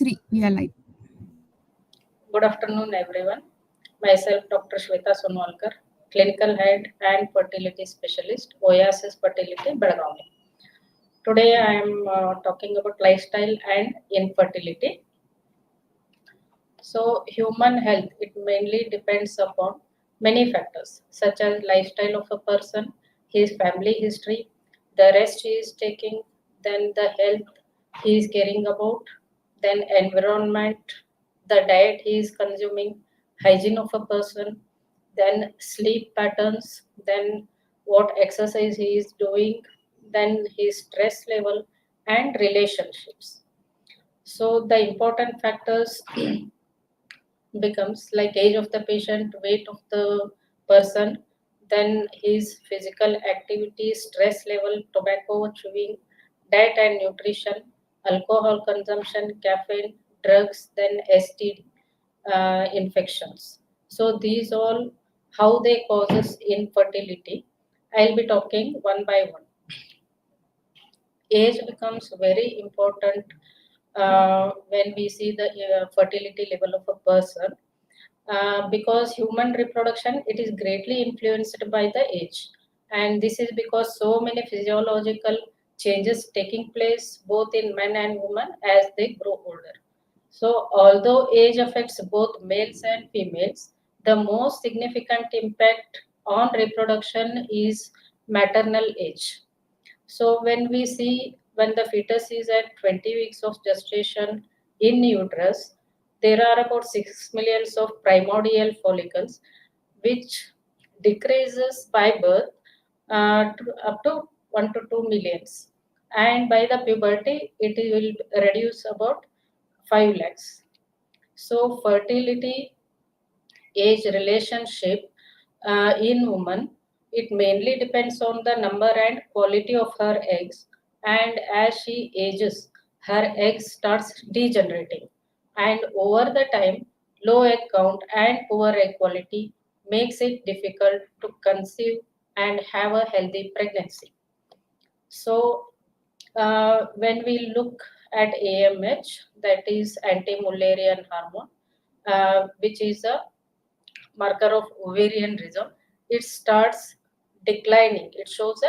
3, we are live. Good afternoon, everyone. Myself, Dr. Shweta Sonwalkar, Clinical Head and Fertility Specialist, Oasis Fertility, Belagavi. Today, I am talking about lifestyle and infertility. So, human health, it mainly depends upon many factors, such as lifestyle of a person, his family history, the rest he is taking, then the health he is caring about, then environment, the diet he is consuming, hygiene of a person, then sleep patterns, then what exercise he is doing, then his stress level and relationships. So the important factors becomes like age of the patient, weight of the person, then his physical activity, stress level, tobacco chewing, diet and nutrition, alcohol consumption, caffeine, drugs, then STD infections. So these all how they causes infertility. I'll be talking one by one. Age becomes very important when we see the fertility level of a person because human reproduction it is greatly influenced by the age, and this is because so many physiological changes taking place both in men and women as they grow older. So although age affects both males and females, the most significant impact on reproduction is maternal age. So when we see when the fetus is at 20 weeks of gestation in uterus, there are about 6 millions of primordial follicles, which decreases by birth up to 1 to 2 millions. And by the puberty, it will reduce about 5 lakhs. So fertility age relationship in women, it mainly depends on the number and quality of her eggs, and as she ages her eggs starts degenerating, and over the time low egg count and poor egg quality makes it difficult to conceive and have a healthy pregnancy. So when we look at AMH, that is anti-Mullerian hormone, which is a marker of ovarian rhythm, it starts declining. It shows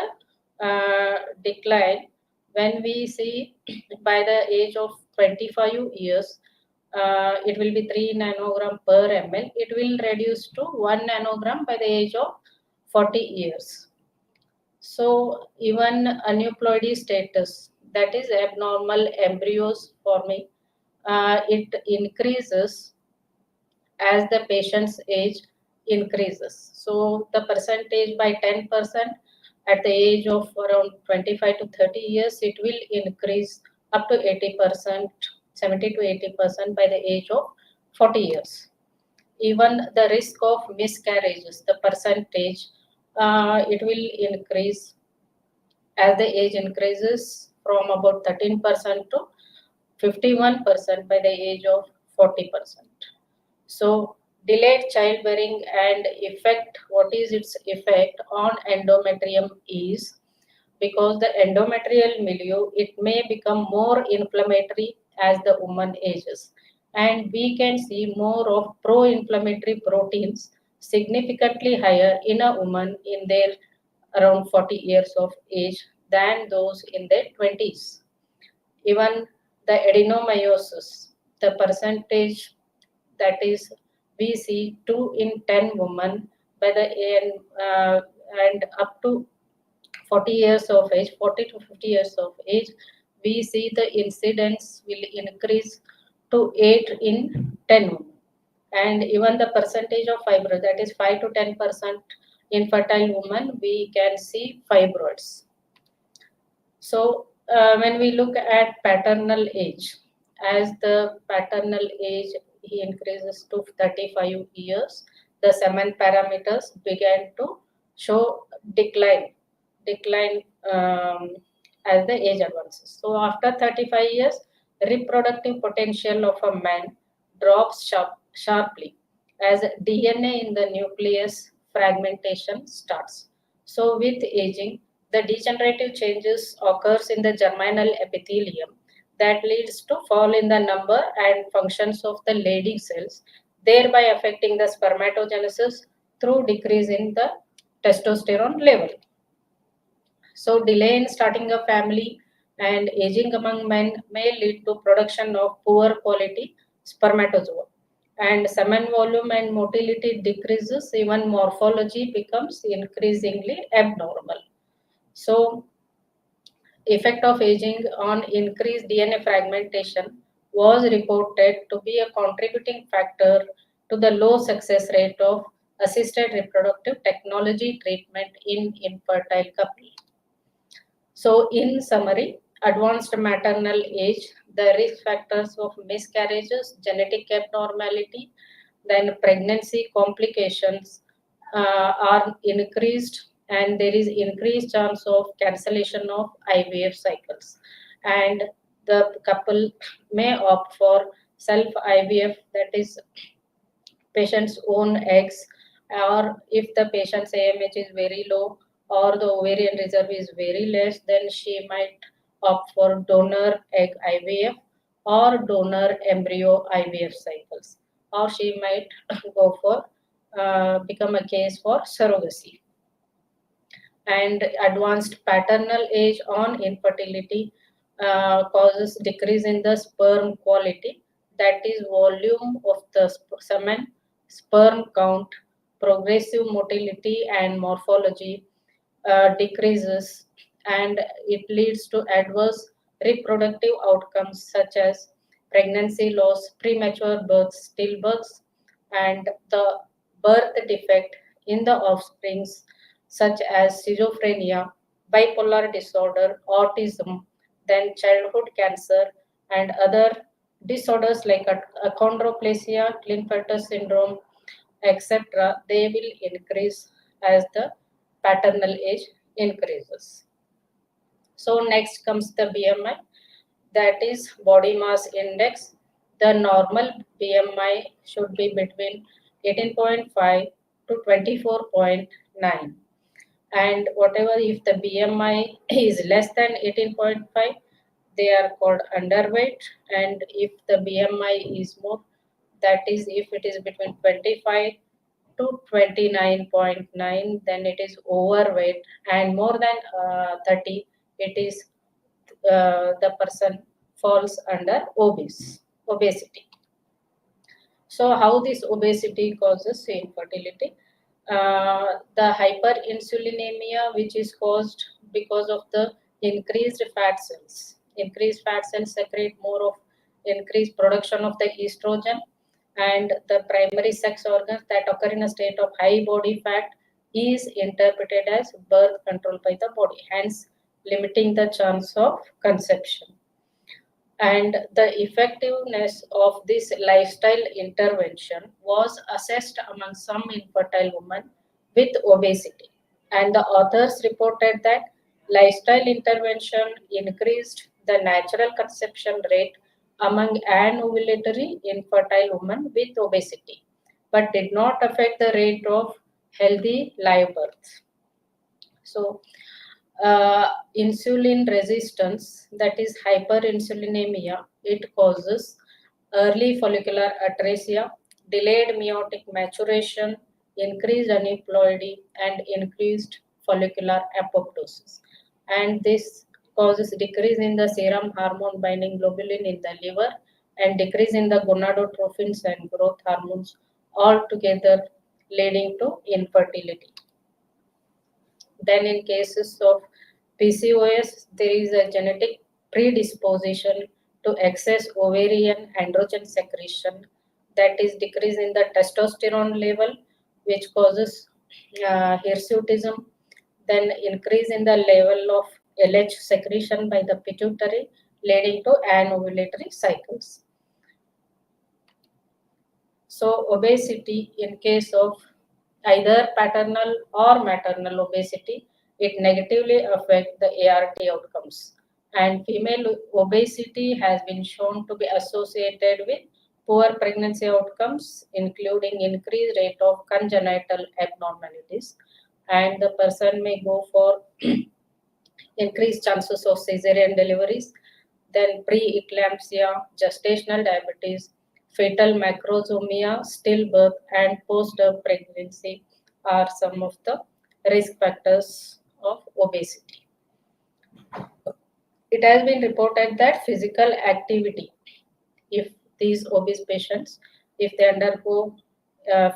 a decline when we see by the age of 25 years, it will be 3 nanogram per ml. It will reduce to 1 nanogram by the age of 40 years. So even aneuploidy status, that is abnormal embryos forming, it increases as the patient's age increases. So the percentage by 10% at the age of around 25 to 30 years, it will increase up to 80%, 70 to 80% by the age of 40 years. Even the risk of miscarriages, the percentage, it will increase as the age increases from about 13% to 51% by the age of 40%. So delayed childbearing and effect, what is its effect on endometrium is because the endometrial milieu, it may become more inflammatory as the woman ages. And we can see more of pro-inflammatory proteins significantly higher in a woman in their around 40 years of age than those in their 20s. Even the adenomyosis, the percentage, that is we see 2 in 10 women by the end and up to 40 years of age, 40 to 50 years of age, we see the incidence will increase to 8 in 10 women. And even the percentage of fibroids, that is 5 to 10% infertile women, we can see fibroids. So when we look at paternal age, as the paternal age he increases to 35 years, the semen parameters began to show decline as the age advances. So after 35 years, reproductive potential of a man drops sharply as DNA in the nucleus fragmentation starts. So with aging, the degenerative changes occurs in the germinal epithelium, that leads to fall in the number and functions of the Leydig cells, thereby affecting the spermatogenesis through decrease in the testosterone level. So, delay in starting a family and aging among men may lead to production of poor quality spermatozoa. And semen volume and motility decreases, even morphology becomes increasingly abnormal. So, effect of aging on increased DNA fragmentation was reported to be a contributing factor to the low success rate of assisted reproductive technology treatment in infertile couples. So, in summary, advanced maternal age, the risk factors of miscarriages, genetic abnormality, then pregnancy complications are increased, and there is increased chance of cancellation of IVF cycles. And the couple may opt for self IVF, that is patient's own eggs, or if the patient's AMH is very low or the ovarian reserve is very less, then she might opt for donor egg IVF or donor embryo IVF cycles, or she might go for become a case for surrogacy. And advanced paternal age on infertility causes decrease in the sperm quality, that is volume of the semen, sperm count, progressive motility and morphology decreases, and it leads to adverse reproductive outcomes such as pregnancy loss, premature births, stillbirths, and the birth defect in the offsprings such as schizophrenia, bipolar disorder, autism, then childhood cancer, and other disorders like achondroplasia, Klinefelter syndrome, etc. They will increase as the paternal age increases. So next comes the BMI, that is body mass index. The normal BMI should be between 18.5 to 24.9, and whatever if the BMI is less than 18.5, they are called underweight, and if the BMI is more, that is if it is between 25 to 29.9, then it is overweight, and more than 30, it is the person falls under obesity. So, how this obesity causes infertility? The hyperinsulinemia, which is caused because of the increased fat cells. Increased fat cells secrete more of increased production of the estrogen, and the primary sex organs that occur in a state of high body fat is interpreted as birth control by the body, hence limiting the chance of conception. And the effectiveness of this lifestyle intervention was assessed among some infertile women with obesity. And the authors reported that lifestyle intervention increased the natural conception rate among anovulatory infertile women with obesity, but did not affect the rate of healthy live births. So, insulin resistance, that is hyperinsulinemia, it causes early follicular atresia, delayed meiotic maturation, increased aneuploidy, and increased follicular apoptosis. And this causes decrease in the serum hormone binding globulin in the liver and decrease in the gonadotropins and growth hormones, altogether leading to infertility. Then, in cases of PCOS, there is a genetic predisposition to excess ovarian androgen secretion, that is decrease in the testosterone level, which causes hirsutism. Then increase in the level of LH secretion by the pituitary, leading to anovulatory cycles. So, obesity, in case of either paternal or maternal obesity, it negatively affects the ART outcomes. And female obesity has been shown to be associated with poor pregnancy outcomes, including increased rate of congenital abnormalities. And the person may go for increased chances of cesarean deliveries. then preeclampsia, gestational diabetes, fetal macrosomia, stillbirth, and post-pregnancy are some of the risk factors of obesity. It has been reported that physical activity, if these obese patients, if they undergo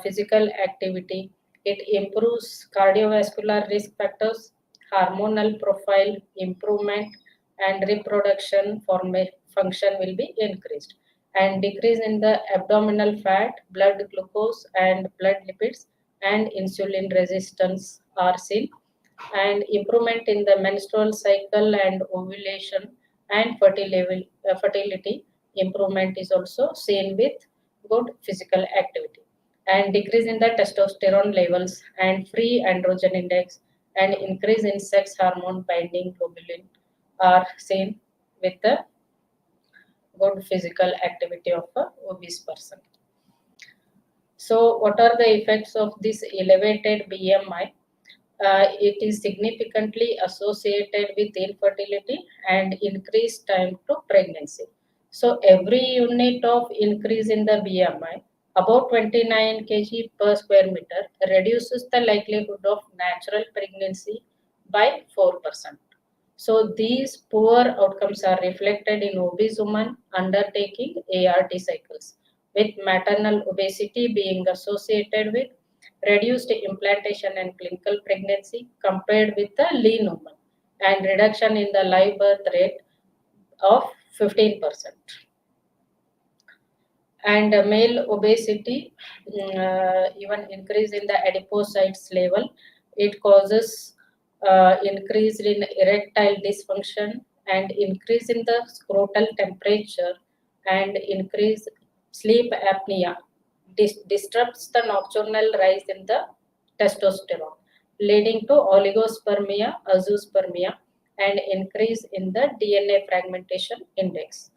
physical activity, it improves cardiovascular risk factors, hormonal profile improvement, and reproduction function will be increased, and decrease in the abdominal fat, blood glucose and blood lipids, and insulin resistance are seen, and improvement in the menstrual cycle and ovulation and fertility improvement is also seen with good physical activity, and decrease in the testosterone levels and free androgen index and increase in sex hormone binding globulin are seen with the good physical activity of a obese person. So what are the effects of this elevated BMI? It is significantly associated with infertility and increased time to pregnancy. So every unit of increase in the BMI, about 29 kg per square meter, reduces the likelihood of natural pregnancy by 4%. So these poor outcomes are reflected in obese women undertaking ART cycles, with maternal obesity being associated with reduced implantation and clinical pregnancy compared with the lean woman, and reduction in the live birth rate of 15%. And male obesity, even increase in the adipocytes level, it causes increase in erectile dysfunction and increase in the scrotal temperature and increase sleep apnea, disrupts the nocturnal rise in the testosterone, leading to oligospermia, azoospermia, and increase in the DNA fragmentation index,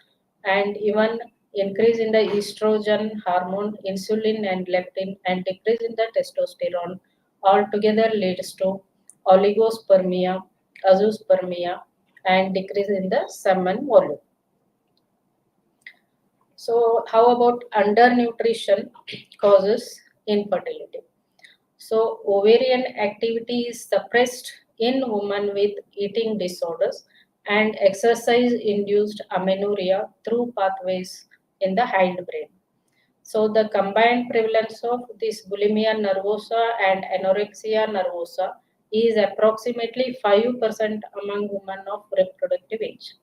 and even increase in the estrogen hormone, insulin and leptin, and decrease in the testosterone altogether leads to oligospermia, azoospermia, and decrease in the semen volume. So, how about undernutrition causes infertility? So, ovarian activity is suppressed in women with eating disorders and exercise induced amenorrhea through pathways in the hindbrain. So, the combined prevalence of this bulimia nervosa and anorexia nervosa is approximately 5% among women of reproductive age.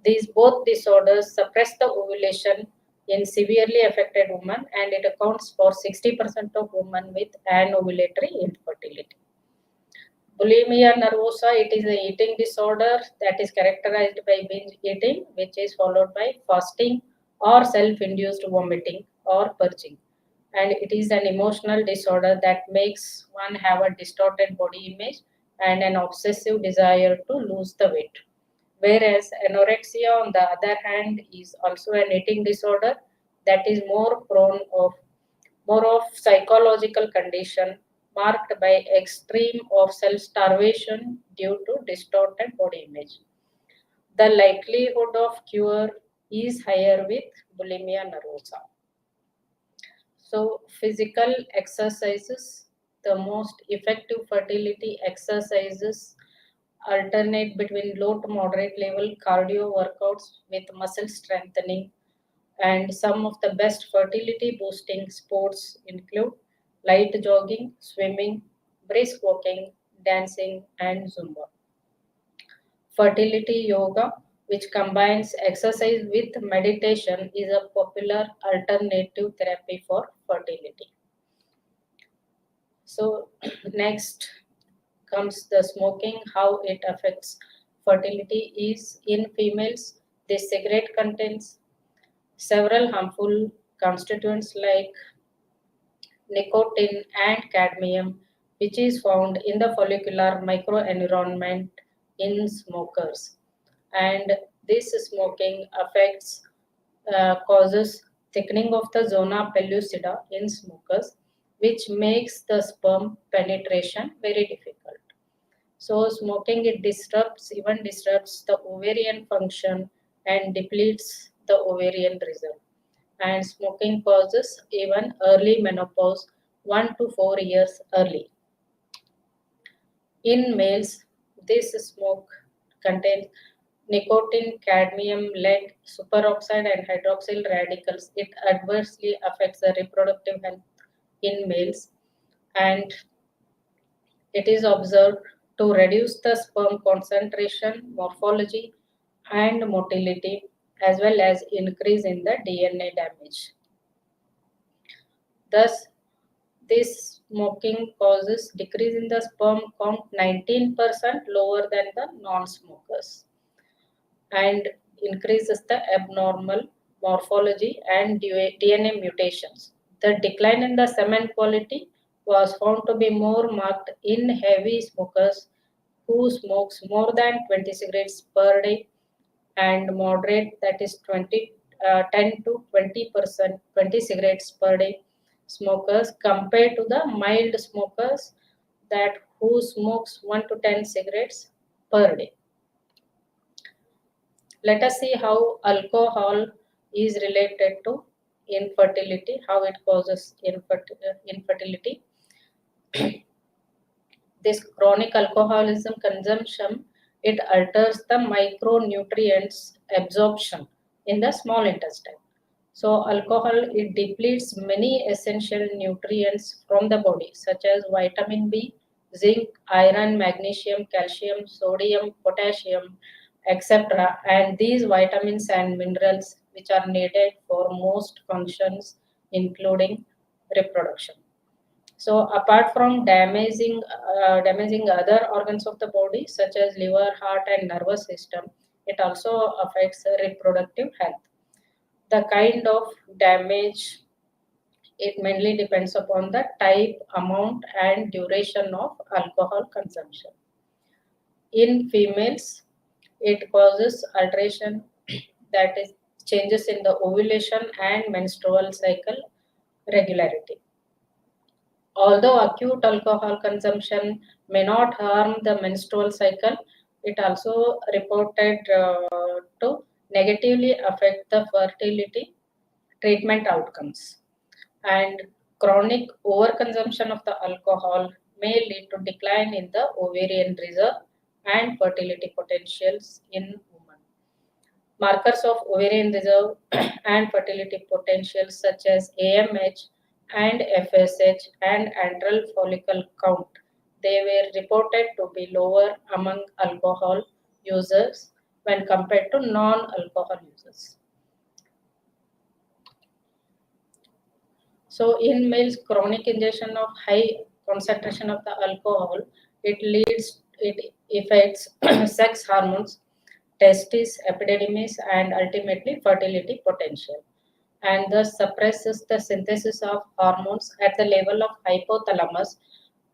These both disorders suppress the ovulation in severely affected women, and it accounts for 60% of women with anovulatory infertility. Bulimia nervosa, it is an eating disorder that is characterized by binge eating, which is followed by fasting or self-induced vomiting or purging. And it is an emotional disorder that makes one have a distorted body image and an obsessive desire to lose the weight. Whereas anorexia, on the other hand, is also an eating disorder that is more of psychological condition marked by extreme of self-starvation due to distorted body image. The likelihood of cure is higher with bulimia nervosa. So, physical exercises, the most effective fertility exercises alternate between low to moderate level cardio workouts with muscle strengthening, and some of the best fertility boosting sports include light jogging, swimming, brisk walking, dancing, and Zumba. Fertility yoga, which combines exercise with meditation, is a popular alternative therapy for fertility. So, next comes the smoking, how it affects fertility is in females. This cigarette contains several harmful constituents like nicotine and cadmium, which is found in the follicular microenvironment in smokers. And this smoking affects, causes thickening of the zona pellucida in smokers, which makes the sperm penetration very difficult. So smoking, it disrupts the ovarian function and depletes the ovarian reserve. And smoking causes even early menopause 1 to 4 years early. In males, this smoke contains nicotine, cadmium, lead, superoxide, and hydroxyl radicals. It adversely affects the reproductive health in males, and it is observed to reduce the sperm concentration, morphology, and motility, as well as increase in the DNA damage. Thus, this smoking causes decrease in the sperm count 19% lower than the non-smokers, and increases the abnormal morphology and DNA mutations. The decline in the semen quality was found to be more marked in heavy smokers who smokes more than 20 cigarettes per day, and moderate, that is 10 to 20%, 20 cigarettes per day smokers, compared to the mild smokers that who smokes 1 to 10 cigarettes per day. Let us see how alcohol is related to infertility, how it causes infertility. This chronic alcoholism consumption, it alters the micronutrients absorption in the small intestine. So alcohol, it depletes many essential nutrients from the body, such as vitamin B, zinc, iron, magnesium, calcium, sodium, potassium, etc. And these vitamins and minerals which are needed for most functions, including reproduction. So apart from damaging other organs of the body, such as liver, heart, and nervous system, it also affects reproductive health. The kind of damage, it mainly depends upon the type, amount, and duration of alcohol consumption. In females, it causes alteration, that is changes in the ovulation and menstrual cycle regularity. Although acute alcohol consumption may not harm the menstrual cycle, it also reported to negatively affect the fertility treatment outcomes. And chronic overconsumption of the alcohol may lead to decline in the ovarian reserve and fertility potentials in women. Markers of ovarian reserve and fertility potential, such as AMH and FSH and antral follicle count, they were reported to be lower among alcohol users when compared to non-alcohol users. So in males, chronic ingestion of high concentration of the alcohol, it affects sex hormones, testis, epididymis, and ultimately fertility potential, and thus suppresses the synthesis of hormones at the level of hypothalamus,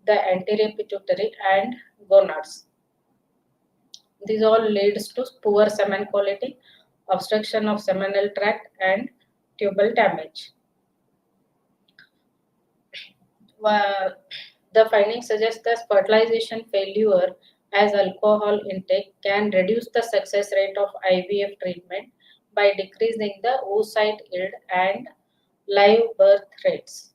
the anterior pituitary, and gonads. This all leads to poor semen quality, obstruction of seminal tract, and tubal damage. The findings suggest that fertilization failure as alcohol intake can reduce the success rate of IVF treatment by decreasing the oocyte yield and live birth rates.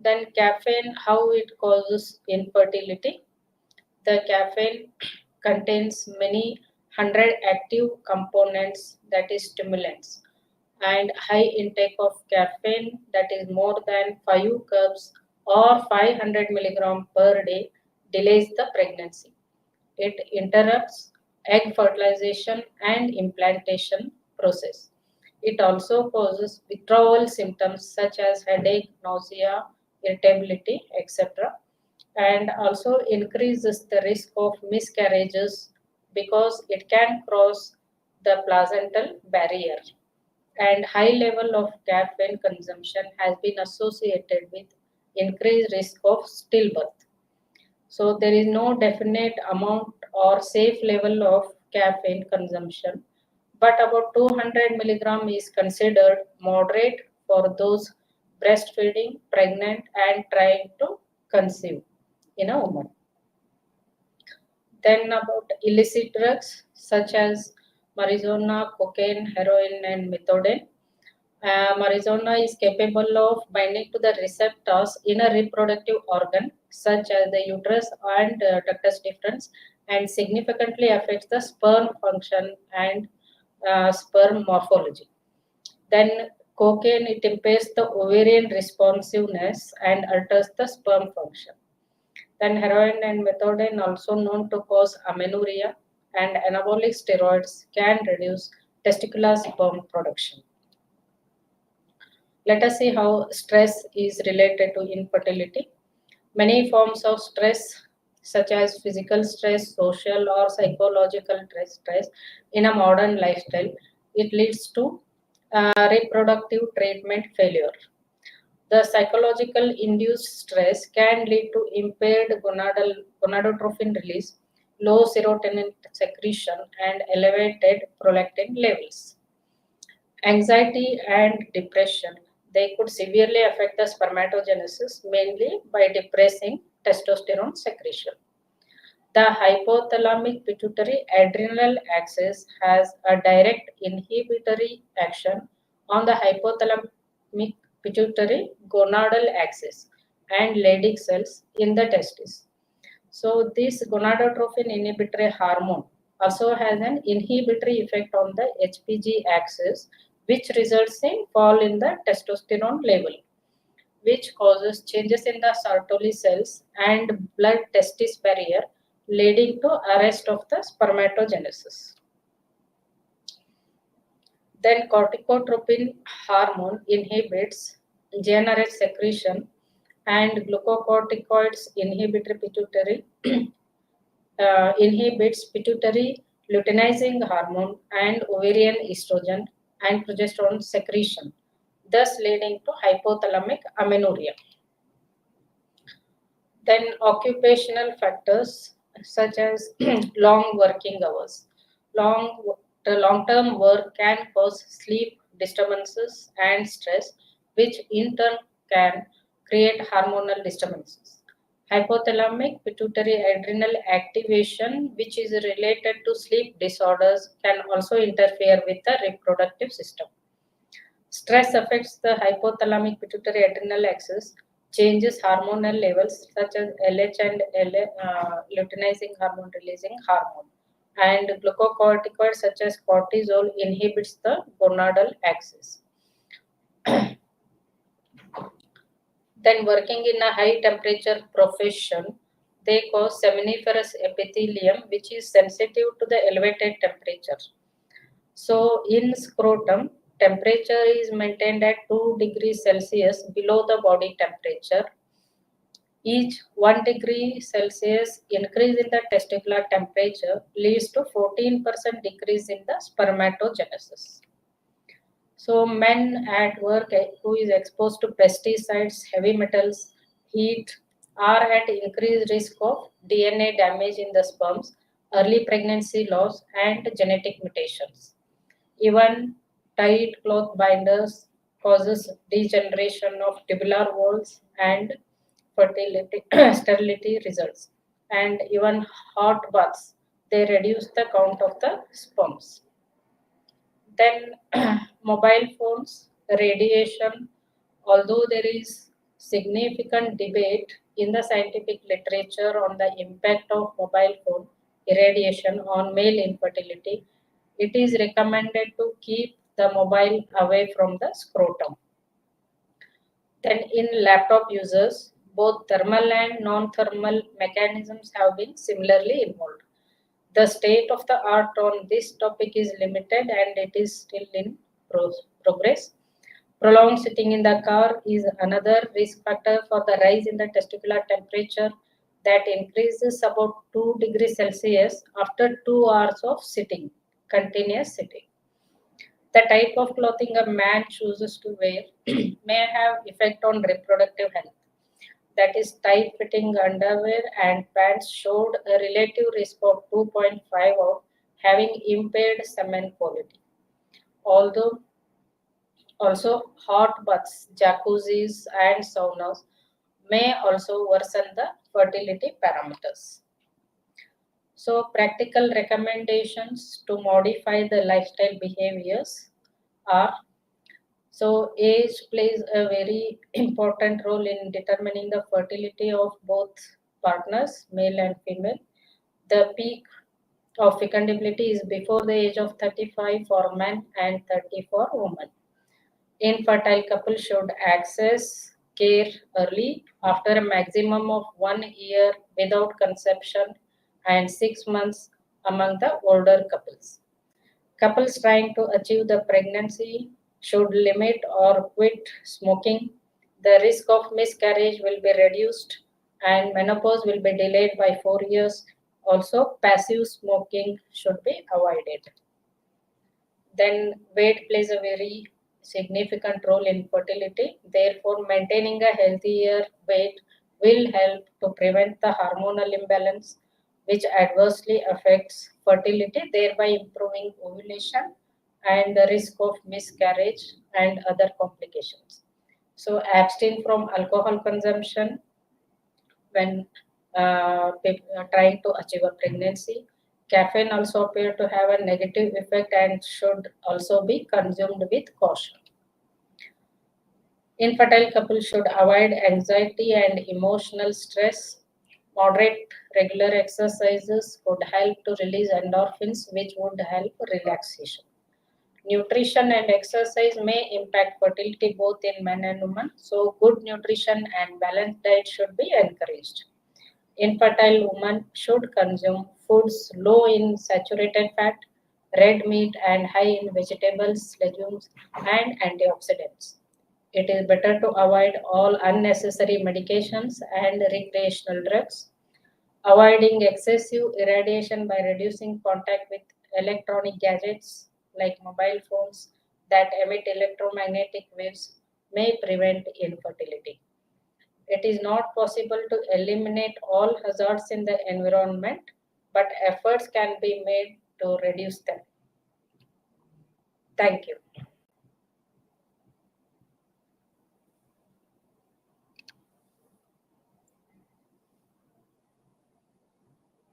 Then caffeine, how it causes infertility. The caffeine contains many hundred active components, that is stimulants, and high intake of caffeine, that is more than 5 cups or 500 milligram per day, delays the pregnancy. It interrupts egg fertilization and implantation process. It also causes withdrawal symptoms such as headache, nausea, irritability, etc., and also increases the risk of miscarriages because it can cross the placental barrier. And high level of caffeine consumption has been associated with increased risk of stillbirth. So there is no definite amount or safe level of caffeine consumption, but about 200 milligram is considered moderate for those breastfeeding, pregnant, and trying to conceive in a woman. Then about illicit drugs. such as marijuana, cocaine, heroin, and methadone. Marijuana is capable of binding to the receptors in a reproductive organ, such as the uterus and ductus deferens, and significantly affects the sperm function and sperm morphology. Then cocaine, it impairs the ovarian responsiveness and alters the sperm function. Then heroin and methadone, also known to cause amenorrhea, and anabolic steroids can reduce testicular sperm production. Let us see how stress is related to infertility. Many forms of stress, such as physical stress, social or psychological stress in a modern lifestyle, it leads to reproductive treatment failure. The psychological induced stress can lead to impaired gonadotrophin release, low serotonin secretion, and elevated prolactin levels. Anxiety and depression, they could severely affect the spermatogenesis, mainly by depressing testosterone secretion. The hypothalamic pituitary adrenal axis has a direct inhibitory action on the hypothalamic pituitary gonadal axis and Leydig cells in the testis. So, this gonadotrophin inhibitory hormone also has an inhibitory effect on the HPG axis, which results in fall in the testosterone level, which causes changes in the Sertoli cells and blood testis barrier, leading to arrest of the spermatogenesis. Then corticotropin hormone inhibits GnRH secretion, and glucocorticoids inhibits pituitary luteinizing hormone and ovarian estrogen and progesterone secretion, thus leading to hypothalamic amenorrhea. Then occupational factors such as long working hours. The long-term work can cause sleep disturbances and stress, which in turn can create hormonal disturbances. Hypothalamic pituitary adrenal activation, which is related to sleep disorders, can also interfere with the reproductive system. Stress affects the hypothalamic pituitary adrenal axis, changes hormonal levels such as LH and luteinizing hormone releasing hormone, and glucocorticoids such as cortisol inhibits the gonadal axis. Then working in a high temperature profession, they cause seminiferous epithelium, which is sensitive to the elevated temperature. So in scrotum, temperature is maintained at 2 degrees Celsius below the body temperature. Each 1 degree Celsius increase in the testicular temperature leads to 14% decrease in the spermatogenesis. So men at work who is exposed to pesticides, heavy metals, heat are at increased risk of DNA damage in the sperms, early pregnancy loss, and genetic mutations. Even tight cloth binders causes degeneration of tubular walls and fertility sterility results. And even hot baths, they reduce the count of the sperms. Then mobile phones, radiation, although there is significant debate in the scientific literature on the impact of mobile phone irradiation on male infertility, it is recommended to keep the mobile away from the scrotum. Then in laptop users, both thermal and non-thermal mechanisms have been similarly involved. The state of the art on this topic is limited and it is still in progress. Prolonged sitting in the car is another risk factor for the rise in the testicular temperature that increases about 2 degrees Celsius after 2 hours of sitting, continuous sitting. The type of clothing a man chooses to wear may have effect on reproductive health. That is, tight-fitting underwear and pants showed a relative risk of 2.5 of having impaired semen quality. Although also hot baths, jacuzzis, and saunas may also worsen the fertility parameters. So, practical recommendations to modify the lifestyle behaviors are, so age plays a very important role in determining the fertility of both partners, male and female. The peak of fecundability is before the age of 35 for men and 30 for women. Infertile couples should access care early after a maximum of 1 year without conception and 6 months among the older couples. Couples trying to achieve the pregnancy should limit or quit smoking. The risk of miscarriage will be reduced and menopause will be delayed by 4 years. Also, passive smoking should be avoided. Then weight plays a very significant role in fertility. Therefore, maintaining a healthier weight will help to prevent the hormonal imbalance, which adversely affects fertility, thereby improving ovulation and the risk of miscarriage and other complications. So, abstain from alcohol consumption when trying to achieve a pregnancy. Caffeine also appear to have a negative effect and should also be consumed with caution. Infertile couples should avoid anxiety and emotional stress. Moderate regular exercises could help to release endorphins, which would help relaxation. Nutrition and exercise may impact fertility both in men and women, so good nutrition and balanced diet should be encouraged. Infertile women should consume foods low in saturated fat, red meat, and high in vegetables, legumes, and antioxidants. It is better to avoid all unnecessary medications and recreational drugs. Avoiding excessive irradiation by reducing contact with electronic gadgets like mobile phones that emit electromagnetic waves may prevent infertility. It is not possible to eliminate all hazards in the environment, but efforts can be made to reduce them. Thank you.